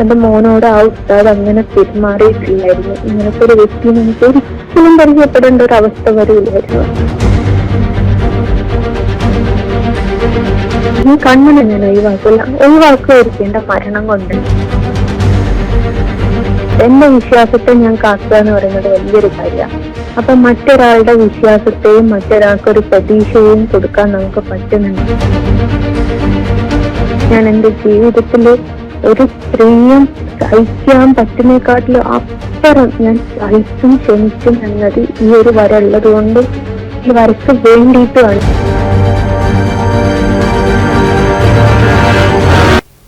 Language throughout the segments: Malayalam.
എന്റെ മോനോട് ആ ഉസ്താദ് അങ്ങനെ പെരുമാറിയിട്ടില്ലായിരുന്നു. ഇങ്ങനത്തെ ഒരു വ്യക്തി നമുക്ക് ഒരിക്കലും പരിചയപ്പെടേണ്ട ഒരു അവസ്ഥ വരില്ലായിരുന്നു. ഈ കണ്ണനെ ഞാൻ ഒഴിവാക്കുമായിരിക്കും എന്റെ മരണം കൊണ്ട്. എന്റെ വിശ്വാസത്തെ ഞാൻ കാക്കുക എന്ന് പറയുന്നത് വലിയൊരു കാര്യമാണ്. അപ്പൊ മറ്റൊരാളുടെ വിശ്വാസത്തെയും മറ്റൊരാൾക്കൊരു പ്രതീക്ഷയും കൊടുക്കാൻ നമുക്ക് പറ്റുന്നുണ്ട്. ഞാൻ എന്റെ ജീവിതത്തില് ഒരു സ്ത്രീയും സഹിക്കാൻ പറ്റുന്നേക്കാട്ടിലും അപ്പുറം ഞാൻ സഹിച്ചും ക്ഷമിച്ചും എന്നത് ഈ ഒരു വര ഉള്ളത് കൊണ്ട് ഈ വരക്ക് വേണ്ടിയിട്ടുമാണ്.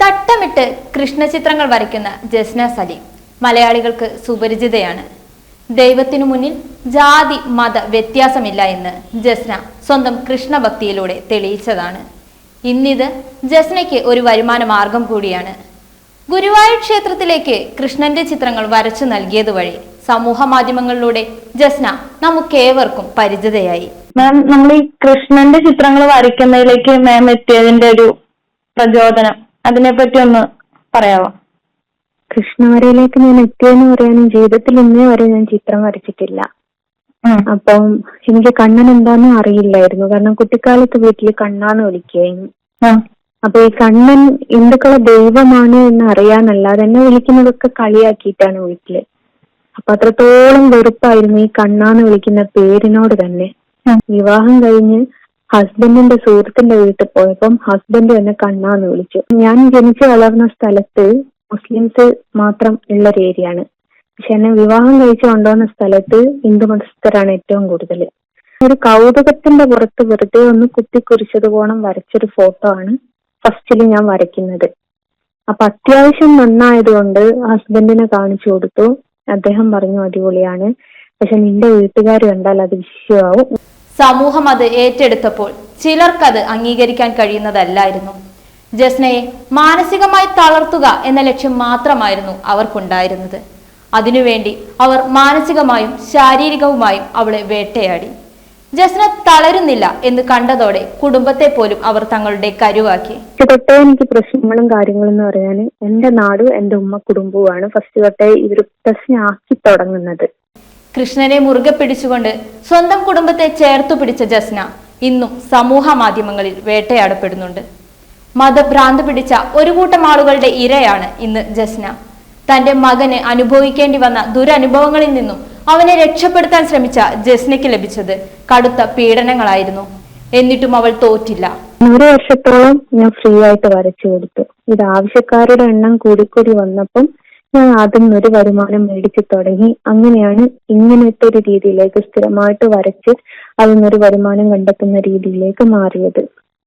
തട്ടമിട്ട് കൃഷ്ണചിത്രങ്ങൾ വരയ്ക്കുന്ന ജസ്ന സലീം മലയാളികൾക്ക് സുപരിചിതയാണ്. ദൈവത്തിനു മുന്നിൽ ജാതി മത വ്യത്യാസമില്ല എന്ന് ജസ്ന സ്വന്തം കൃഷ്ണഭക്തിയിലൂടെ തെളിയിച്ചതാണ്. ഇന്നിത് ജസ്നയ്ക്ക് ഒരു വരുമാന മാർഗം കൂടിയാണ്. ഗുരുവായൂർ ക്ഷേത്രത്തിലേക്ക് കൃഷ്ണന്റെ ചിത്രങ്ങൾ വരച്ചു നൽകിയത് വഴി സമൂഹ മാധ്യമങ്ങളിലൂടെ ജസ്ന നമുക്കേവർക്കും പരിചിതയായി. മാം, നമ്മൾ ഈ കൃഷ്ണന്റെ ചിത്രങ്ങൾ വരയ്ക്കുന്നതിലേക്ക് മാം എത്തിയതിന്റെ ഒരു പ്രചോദനം, അതിനെപ്പറ്റി ഒന്ന് പറയാമോ? കൃഷ്ണവരയിലേക്ക് ഞാൻ എത്തിയെന്ന് പറയാനും ജീവിതത്തിൽ ഇന്നേ വരെ ഞാൻ ചിത്രം വരച്ചിട്ടില്ല. അപ്പം എനിക്ക് കണ്ണൻ എന്താന്നും അറിയില്ലായിരുന്നു. കാരണം കുട്ടിക്കാലത്ത് വീട്ടില് കണ്ണാന്ന് വിളിക്കുകയായിരുന്നു. അപ്പൊ ഈ കണ്ണൻ ഹിന്ദുക്കളെ ദൈവമാണ് എന്ന് അറിയാനല്ലാതെ എന്നെ വിളിക്കുന്നതൊക്കെ കളിയാക്കിയിട്ടാണ് വീട്ടില്. അപ്പൊ അത്രത്തോളം വെറുപ്പായിരുന്നു ഈ കണ്ണാന്ന് വിളിക്കുന്ന പേരിനോട് തന്നെ. വിവാഹം കഴിഞ്ഞ് ഹസ്ബൻഡിന്റെ സുഹൃത്തിന്റെ വീട്ടിൽ പോയപ്പം ഹസ്ബൻഡ് എന്നെ കണ്ണാന്ന് വിളിച്ചു. ഞാൻ ജനിച്ചു വളർന്ന സ്ഥലത്ത് മുസ്ലിംസ് മാത്രം ഉള്ള ഒരു ഏരിയയാണ്. പക്ഷെ എന്നെ വിവാഹം കഴിച്ചു കൊണ്ടുവന്ന സ്ഥലത്ത് ഹിന്ദു മതസ്ഥരാണ് ഏറ്റവും കൂടുതൽ. ഒരു കൗതുകത്തിന്റെ പുറത്ത് വെറുതെ ഒന്ന് കുത്തിക്കുറിച്ചതുപോണം വരച്ചൊരു ഫോട്ടോ ആണ് ഫസ്റ്റില് ഞാൻ വരയ്ക്കുന്നത്. അപ്പൊ അത്യാവശ്യം നന്നായതുകൊണ്ട് ഹസ്ബൻഡിനെ കാണിച്ചു കൊടുത്തു. അദ്ദേഹം പറഞ്ഞു അടിപൊളിയാണ്, പക്ഷെ നിന്റെ വീട്ടുകാർ കണ്ടാൽ അത് വിഷയമാവും. സമൂഹം അത് ഏറ്റെടുത്തപ്പോൾ ചിലർക്കത് അംഗീകരിക്കാൻ കഴിയുന്നതല്ലായിരുന്നു. ജസ്നയെ മാനസികമായി തളർത്തുക എന്ന ലക്ഷ്യം മാത്രമായിരുന്നു അവർക്കുണ്ടായിരുന്നത്. അതിനുവേണ്ടി അവർ മാനസികമായും ശാരീരികവുമായും അവളെ വേട്ടയാടി. ജസ്ന തളരുന്നില്ല എന്ന് കണ്ടതോടെ കുടുംബത്തെ പോലും അവർ തങ്ങളുടെ കരുവാക്കി. തൊട്ടേ എനിക്ക് പ്രശ്നങ്ങളും കാര്യങ്ങളും എന്ന് പറയാൻ എന്റെ നാടും എന്റെ ഉമ്മ കുടുംബവുമാണ് ഫസ്റ്റ് തൊട്ടേ ഇവർ പ്രശ്നമാക്കി തുടങ്ങുന്നത്. കൃഷ്ണനെ മുറുകെ പിടിച്ചുകൊണ്ട് സ്വന്തം കുടുംബത്തെ ചേർത്തു പിടിച്ച ജസ്ന ഇന്നും സമൂഹ മാധ്യമങ്ങളിൽ വേട്ടയാടപ്പെടുന്നുണ്ട്. മതഭ്രാന്ത് പിടിച്ച ഒരു കൂട്ടം ആളുകളുടെ ഇരയാണ് ഇന്ന് ജസ്ന. തന്റെ മകന് അനുഭവിക്കേണ്ടി വന്ന ദുരനുഭവങ്ങളിൽ നിന്നും അവനെ രക്ഷപ്പെടുത്താൻ ശ്രമിച്ച ജസ്നയ്ക്ക് ലഭിച്ചത് കടുത്ത പീഡനങ്ങളായിരുന്നു. എന്നിട്ടും അവൾ തോറ്റില്ല. 1 വർഷത്തോളം ഞാൻ ഫ്രീ ആയിട്ട് വരച്ചു കൊടുത്തു. ഇത് ആവശ്യക്കാരുടെ എണ്ണം കൂടിക്കൂടി വന്നപ്പം ഞാൻ അതിൽ നിന്നൊരു വരുമാനം മേടിച്ചു തുടങ്ങി. അങ്ങനെയാണ് ഇങ്ങനത്തെ ഒരു രീതിയിലേക്ക് സ്ഥിരമായിട്ട് വരച്ച് അതിൽ നിന്നൊരു വരുമാനം കണ്ടെത്തുന്ന രീതിയിലേക്ക് മാറിയത്.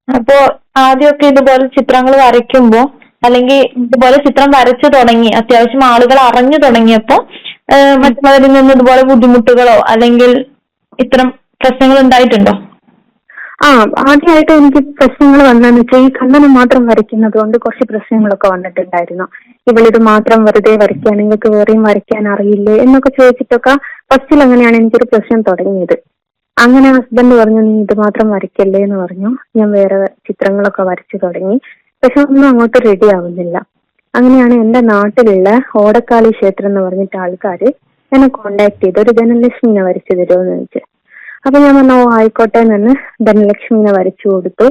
അപ്പോ ആദ്യമൊക്കെ ഇതുപോലെ ചിത്രങ്ങൾ വരയ്ക്കുമ്പോ അല്ലെങ്കിൽ ഇതുപോലെ ചിത്രം വരച്ചു തുടങ്ങി അത്യാവശ്യം ആളുകൾ അറിഞ്ഞു തുടങ്ങിയപ്പോ മറ്റുള്ളവരിൽ നിന്ന് ഇതുപോലെ ബുദ്ധിമുട്ടുകളോ അല്ലെങ്കിൽ ഇത്തരം പ്രശ്നങ്ങൾ ഉണ്ടായിട്ടുണ്ടോ? ആദ്യമായിട്ട് എനിക്ക് പ്രശ്നങ്ങൾ വന്നതെന്ന് വെച്ചാൽ ഈ കണ്ണനെ മാത്രം വരയ്ക്കുന്നത് കൊണ്ട് കുറച്ച് പ്രശ്നങ്ങളൊക്കെ വന്നിട്ടുണ്ടായിരുന്നു. ഇവളിത് മാത്രം വെറുതെ വരയ്ക്കാൻ, നിങ്ങൾക്ക് വേറെയും വരയ്ക്കാൻ അറിയില്ലേ എന്നൊക്കെ ചോദിച്ചിട്ടൊക്കെ ഫസ്റ്റിൽ അങ്ങനെയാണ് എനിക്കൊരു പ്രശ്നം തുടങ്ങിയത്. അങ്ങനെ ഹസ്ബൻഡ് പറഞ്ഞു നീ ഇത് മാത്രം വരയ്ക്കല്ലേ എന്ന് പറഞ്ഞു. ഞാൻ വേറെ ചിത്രങ്ങളൊക്കെ വരച്ചു തുടങ്ങി. പക്ഷെ ഒന്നും അങ്ങോട്ട് റെഡി ആവുന്നില്ല. അങ്ങനെയാണ് എന്റെ നാട്ടിലുള്ള ഓടക്കാളി ക്ഷേത്രം എന്ന് പറഞ്ഞിട്ട് ആൾക്കാര് എന്നെ കോണ്ടാക്ട് ചെയ്ത് ഒരു ധനലക്ഷ്മിനെ വരച്ചു തരുമോ എന്ന് ചോദിച്ചു. അപ്പൊ ഞാൻ പറഞ്ഞു ആയിക്കോട്ടെ എന്ന് ധനലക്ഷ്മിനെ വരച്ചു കൊടുത്തു.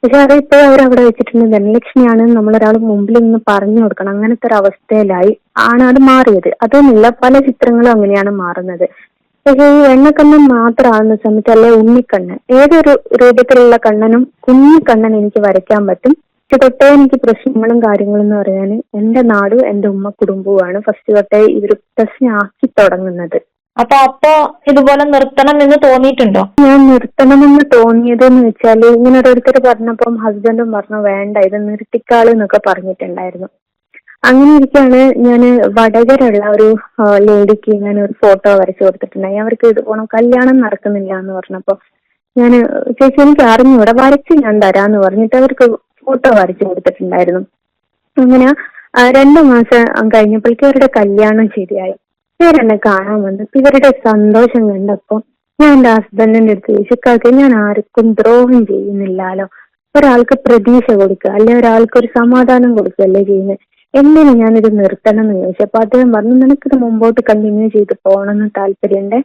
പക്ഷെ അതിപ്പോ അവരവിടെ വെച്ചിട്ടുണ്ട് ധനലക്ഷ്മിയാണെന്ന് നമ്മളൊരാൾ മുമ്പിൽ നിന്ന് പറഞ്ഞു കൊടുക്കണം. അങ്ങനത്തെ ഒരു അവസ്ഥയിലായി ആണ് അത് മാറിയത്. അതൊന്നുമില്ല, പല ചിത്രങ്ങളും അങ്ങനെയാണ് മാറുന്നത്. പക്ഷെ ഈ എണ്ണക്കണ്ണൻ മാത്രമാകുന്ന സമയത്ത് അല്ലെ ഉണ്ണിക്കണ്ണൻ, ഏതൊരു രൂപത്തിലുള്ള കണ്ണനും കുഞ്ഞിക്കണ്ണൻ എനിക്ക് വരയ്ക്കാൻ പറ്റും. പക്ഷെ തൊട്ടേ എനിക്ക് പ്രശ്നങ്ങളും കാര്യങ്ങളും എന്ന് പറയാൻ എന്റെ നാടും എന്റെ ഉമ്മ കുടുംബവുമാണ് ഫസ്റ്റ് തൊട്ടേ ഇവർ പ്രശ്നമാക്കി തുടങ്ങുന്നത്. അപ്പൊ ഇതുപോലെ നിർത്തണം എന്ന് തോന്നിയിട്ടുണ്ടോ? ഞാൻ നിർത്തണമെന്ന് തോന്നിയതെന്ന് വെച്ചാല് ഇങ്ങനെ ഓരോരുത്തർ പറഞ്ഞപ്പം ഹസ്ബൻഡും പറഞ്ഞു വേണ്ട ഇത് നിർത്തിക്കാള് എന്നൊക്കെ പറഞ്ഞിട്ടുണ്ടായിരുന്നു. അങ്ങനെ ഇരിക്കാണ് ഞാൻ വടകരുള്ള ഒരു ലേഡിക്ക് ഞാൻ ഒരു ഫോട്ടോ വരച്ചു കൊടുത്തിട്ടുണ്ടായി. അവർക്ക് ഇത് പോണം കല്യാണം നടക്കുന്നില്ല എന്ന് പറഞ്ഞപ്പോ ഞാൻ ചേച്ചി എനിക്ക് അറിഞ്ഞൂടെ വരച്ച് ഞാൻ തരാന്ന് പറഞ്ഞിട്ട് അവർക്ക് ഫോട്ടോ വരച്ചു കൊടുത്തിട്ടുണ്ടായിരുന്നു. അങ്ങനെ 2 മാസം കഴിഞ്ഞപ്പോഴേക്കും അവരുടെ കല്യാണം ശരിയായി. ഇവരെന്നെ കാണാൻ വന്നപ്പോ ഇവരുടെ സന്തോഷം കണ്ടപ്പോ ഞാൻ എന്റെ ഹസ്ബൻഡിന്റെ അടുത്ത് ചോദിച്ചു, ഞാൻ ആർക്കും ദ്രോഹം ചെയ്യുന്നില്ലാലോ, ഒരാൾക്ക് പ്രതീക്ഷ കൊടുക്കുക അല്ലെ ഒരാൾക്ക് ഒരു സമാധാനം കൊടുക്കുകയല്ലേ ചെയ്യുന്നത്. എങ്ങനെ ഞാനിത് നിർത്തണം എന്ന് ചോദിച്ചു. അപ്പൊ അദ്ദേഹം പറഞ്ഞു, നിനക്കിത് മുമ്പോട്ട് കണ്ടിന്യൂ ചെയ്ത് പോകണമെന്ന് താല്പര്യമുണ്ട്,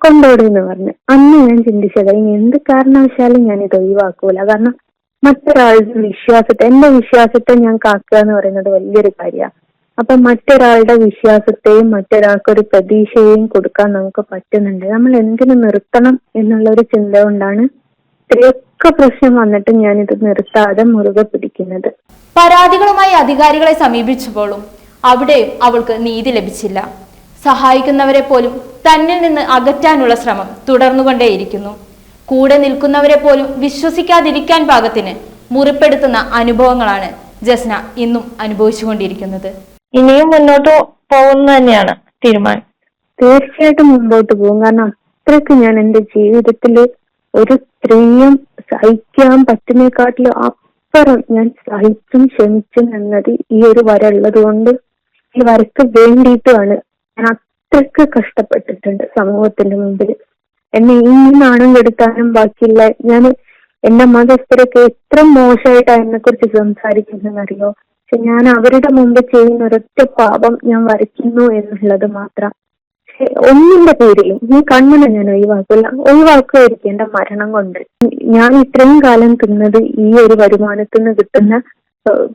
കൊണ്ടോടെന്ന് പറഞ്ഞു. അന്ന് ഞാൻ ചിന്തിച്ചത്, ഇനി എന്ത് കാരണവശാലും ഞാൻ ഇത് ഒഴിവാക്കൂല. കാരണം മറ്റൊരാളുടെ വിശ്വാസത്തെ, എന്റെ വിശ്വാസത്തെ ഞാൻ കാക്കുക എന്ന് പറയുന്നത് വലിയൊരു കാര്യമാണ്. അപ്പൊ മറ്റൊരാളുടെ വിശ്വാസത്തെയും മറ്റൊരാൾക്കൊരു പ്രതീക്ഷയെയും കൊടുക്കാൻ നമുക്ക് പറ്റുന്നുണ്ട്. നമ്മൾ എന്തിനു നിർത്തണം എന്നുള്ള ഒരു ചിന്ത കൊണ്ടാണ് ഇത്രയൊക്കെ പ്രശ്നം വന്നിട്ട് ഞാനിത് നിർത്താതെ മുറുകെ പിടിക്കുന്നത്. പരാതികളുമായി അധികാരികളെ സമീപിച്ചപ്പോഴും അവിടെയും അവൾക്ക് നീതി ലഭിച്ചില്ല. സഹായിക്കുന്നവരെ പോലും തന്നിൽ നിന്ന് അകറ്റാനുള്ള ശ്രമം തുടർന്നുകൊണ്ടേയിരിക്കുന്നു. കൂടെ നിൽക്കുന്നവരെ പോലും വിശ്വസിക്കാതിരിക്കാൻ പാകത്തിന് മുറിപ്പെടുത്തുന്ന അനുഭവങ്ങളാണ് ജസ്ന ഇന്നും അനുഭവിച്ചുകൊണ്ടിരിക്കുന്നത്. ഇനിയും മുന്നോട്ട് പോകുന്ന തന്നെയാണ് തീരുമാനം. തീർച്ചയായിട്ടും മുമ്പോട്ട് പോകും. കാരണം അത്രയ്ക്ക് ഞാൻ എന്റെ ജീവിതത്തിൽ ഒരു സ്ത്രീയും സഹിക്കാൻ പറ്റുന്നേക്കാട്ടിലും അപ്പുറം ഞാൻ സഹിച്ചും ക്ഷമിച്ചും എന്നത് ഈ ഒരു വര ഉള്ളത് കൊണ്ട്, ഈ വരക്ക് വേണ്ടിയിട്ടുമാണ് ഞാൻ അത്രയ്ക്ക് കഷ്ടപ്പെട്ടിട്ടുണ്ട് സമൂഹത്തിന്റെ മുമ്പിൽ. എന്നെ ഈ നാണം കെടുത്താനും ബാക്കിയുള്ള, ഞാൻ എന്റെ മതസ്ഥരൊക്കെ എത്ര മോശമായിട്ടാണ് എന്നെ കുറിച്ച് സംസാരിക്കുന്നതെന്നറിയോ. പക്ഷെ ഞാൻ അവരുടെ മുമ്പ് ചെയ്യുന്ന ഒരൊറ്റ പാപം ഞാൻ വരയ്ക്കുന്നു എന്നുള്ളത് മാത്രം. പക്ഷെ ഒന്നിന്റെ പേരിലും ഈ കണ്ണിനെ ഞാൻ ഒഴിവാക്കുമായിരിക്കും എന്റെ മരണം കൊണ്ട്. ഞാൻ ഇത്രയും കാലം തിന്നത് ഈ ഒരു വരുമാനത്തിൽ നിന്ന് കിട്ടുന്ന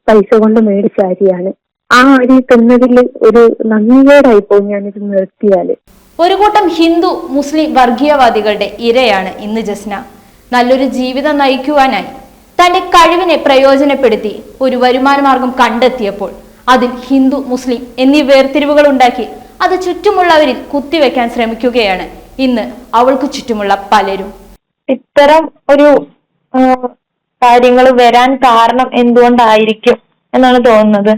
പൈസ കൊണ്ട് മേടിച്ച അരിയാണ്. ആ അരി തിന്നതിൽ ഒരു നന്ദികേടായി പോകും ഞാനിത് നിർത്തിയാല്. ഒരു കൂട്ടം ഹിന്ദു മുസ്ലിം വർഗീയവാദികളുടെ ഇരയാണ് ഇന്ന് ജസ്ന. നല്ലൊരു ജീവിതം നയിക്കുവാനായി തന്റെ കഴിവിനെ പ്രയോജനപ്പെടുത്തി ഒരു വരുമാന മാർഗം കണ്ടെത്തിയപ്പോൾ അതിൽ ഹിന്ദു മുസ്ലിം എന്നീ വേർതിരിവുകൾ ഉണ്ടാക്കി അത് ചുറ്റുമുള്ളവരിൽ കുത്തിവെക്കാൻ ശ്രമിക്കുകയാണ് ഇന്ന് അവൾക്ക് ചുറ്റുമുള്ള പലരും. ഇത്തരം ഒരു കാര്യങ്ങൾ വരാൻ കാരണം എന്തുകൊണ്ടായിരിക്കും എന്നാണ് തോന്നുന്നത്?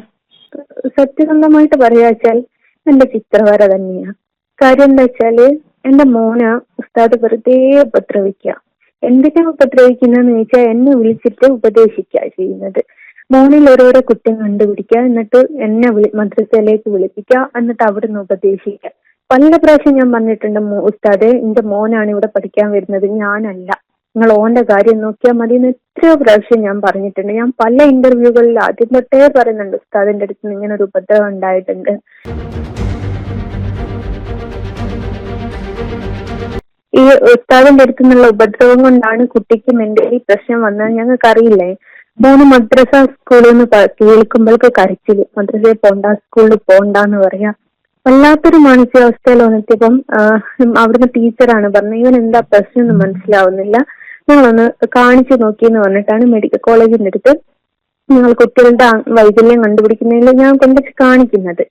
സത്യസന്ധമായിട്ട് പറയാച്ചാൽ എന്റെ ചിത്രവര തന്നെയാ. കാര്യം എന്താ വെച്ചാല്, എന്റെ മോന ഉസ്താദ് വെറുതെ ഉപദ്രവിക്കുക. എന്തിനാ ഉപദ്രവിക്കുന്നതെന്ന് ചോദിച്ചാൽ എന്നെ വിളിച്ചിട്ട് ഉപദേശിക്കുക ചെയ്യുന്നത്. മോനിൽ ഓരോരോ കുറ്റം കണ്ടുപിടിക്കുക, എന്നിട്ട് എന്നെ മദ്രസയിലേക്ക് വിളിപ്പിക്കുക, എന്നിട്ട് അവിടുന്ന് ഉപദേശിക്കുക. പല പ്രാവശ്യം ഞാൻ പറഞ്ഞിട്ടുണ്ട്, ഉസ്താദെ എന്റെ മോനാണ് ഇവിടെ പഠിക്കാൻ വരുന്നത്, ഞാനല്ല, നിങ്ങൾ ഓന്റെ കാര്യം നോക്കിയാൽ മതി എന്ന് എത്രയോ പ്രാവശ്യം ഞാൻ പറഞ്ഞിട്ടുണ്ട്. ഞാൻ പല ഇന്റർവ്യൂകളിൽ ആദ്യം തൊട്ടേ പറയുന്നുണ്ട്, ഉസ്താദിന്റെ അടുത്ത് ഇങ്ങനെ ഒരു ഉപദ്രവം ഉണ്ടായിട്ടുണ്ട്. ഈ ഉസ്താദിന്റെ അടുത്ത് നിന്നുള്ള ഉപദ്രവം കൊണ്ടാണ് കുട്ടിക്ക് മെന്റലി പ്രശ്നം വന്നത്. ഞങ്ങൾക്ക് അറിയില്ലേ, മോന് മദ്രസ സ്കൂളിൽ നിന്ന് കേൾക്കുമ്പോഴേക്ക് കരച്ചില്, മദ്രസയിൽ പോണ്ട, സ്കൂളിൽ പോണ്ടെന്ന് പറയാ. വല്ലാത്തൊരു മാനസികാവസ്ഥയിൽ വന്നിട്ടിപ്പം അവിടുന്ന് ടീച്ചറാണ് പറഞ്ഞത്, ഇവൻ എന്താ പ്രശ്നം എന്ന് മനസ്സിലാവുന്നില്ല, ഞങ്ങളൊന്ന് കാണിച്ചു നോക്കിയെന്ന് പറഞ്ഞിട്ടാണ് മെഡിക്കൽ കോളേജിന്റെ അടുത്ത് ഞങ്ങൾ കുട്ടികളുടെ വൈകല്യം കണ്ടുപിടിക്കുന്നതിൽ ഞാൻ കൊണ്ട് കാണിക്കുന്നത്.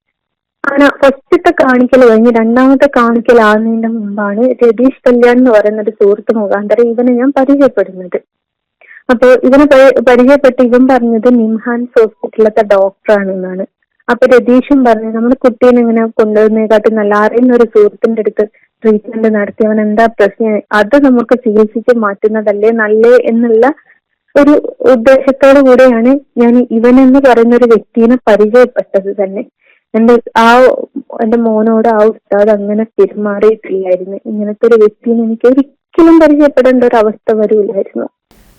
അങ്ങനെ ഫസ്റ്റത്തെ കാണിക്കൽ കഴിഞ്ഞ് രണ്ടാമത്തെ കാണിക്കൽ ആകുന്നതിന്റെ മുമ്പാണ് രതീഷ് കല്യാൺ എന്ന് പറയുന്ന ഒരു സുഹൃത്ത് മുഖാന്തരം ഇവനെ ഞാൻ പരിചയപ്പെടുന്നത്. അപ്പൊ ഇവനെ പരിചയപ്പെട്ട് ഇവൻ പറഞ്ഞത് നിംഹാൻസ് ഹോസ്പിറ്റലിലത്തെ ഡോക്ടറാണെന്നാണ്. അപ്പൊ രതീഷും പറഞ്ഞു, നമ്മുടെ കുട്ടീനെ ഇങ്ങനെ കൊണ്ടുവന്നേക്കാട്ടി നല്ല അറിയുന്ന ഒരു സുഹൃത്തിന്റെ അടുത്ത് ട്രീറ്റ്മെന്റ് നടത്തി അവൻ എന്താ പ്രശ്നം, അത് നമുക്ക് ചികിത്സിച്ച് മാറ്റുന്നതല്ലേ നല്ലേ എന്നുള്ള ഒരു ഉദ്ദേശത്തോടു കൂടെയാണ് ഞാൻ ഇവനെന്ന് പറയുന്ന ഒരു വ്യക്തിനെ പരിചയപ്പെട്ടത് തന്നെ. എന്റെ മോനോട് ആ ഉസ്താദ് അങ്ങനെ പെരുമാറിയിട്ടില്ലായിരുന്നു. ഇങ്ങനത്തെ ഒരു വ്യക്തിനെ എനിക്ക് ഒരിക്കലും പരിചയപ്പെടേണ്ട ഒരു അവസ്ഥ വരില്ലായിരുന്നു.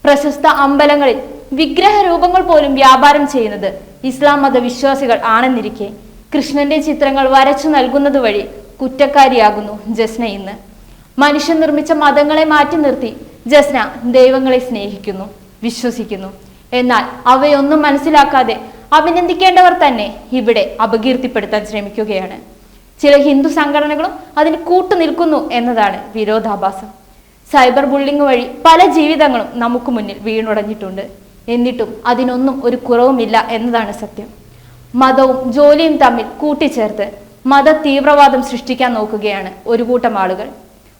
പ്രശസ്ത അമ്പലങ്ങളിൽ വിഗ്രഹ രൂപങ്ങൾ പോലും വ്യാപാരം ചെയ്യുന്നത് ഇസ്ലാം മത വിശ്വാസികൾ ആണെന്നിരിക്കെ കൃഷ്ണന്റെ ചിത്രങ്ങൾ വരച്ചു നൽകുന്നത് വഴി കുറ്റക്കാരിയാകുന്നു ജസ്ന ഇന്ന്. മനുഷ്യൻ നിർമ്മിച്ച മതങ്ങളെ മാറ്റി നിർത്തി ജസ്ന ദൈവങ്ങളെ സ്നേഹിക്കുന്നു, വിശ്വസിക്കുന്നു. എന്നാൽ അവയൊന്നും മനസ്സിലാക്കാതെ അഭിനന്ദിക്കേണ്ടവർ തന്നെ ഇവിടെ അപകീർത്തിപ്പെടുത്താൻ ശ്രമിക്കുകയാണ്. ചില ഹിന്ദു സംഘടനകളും അതിന് കൂട്ടുനിൽക്കുന്നു എന്നതാണ് വിരോധാഭാസം. സൈബർ ബുള്ളിംഗ് വഴി പല ജീവിതങ്ങളും നമുക്ക് മുന്നിൽ വീണുടഞ്ഞിട്ടുണ്ട്. എന്നിട്ടും അതിനൊന്നും ഒരു കുറവുമില്ല എന്നതാണ് സത്യം. മതവും ജോലിയും തമ്മിൽ കൂട്ടിച്ചേർത്ത് മത തീവ്രവാദം സൃഷ്ടിക്കാൻ നോക്കുകയാണ് ഒരു കൂട്ടം ആളുകൾ.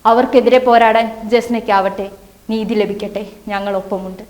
അവർക്കെതിരെ പോരാടാൻ ജസ്നയ്ക്കാവട്ടെ, നീതി ലഭിക്കട്ടെ, ഞങ്ങളൊപ്പമുണ്ട്.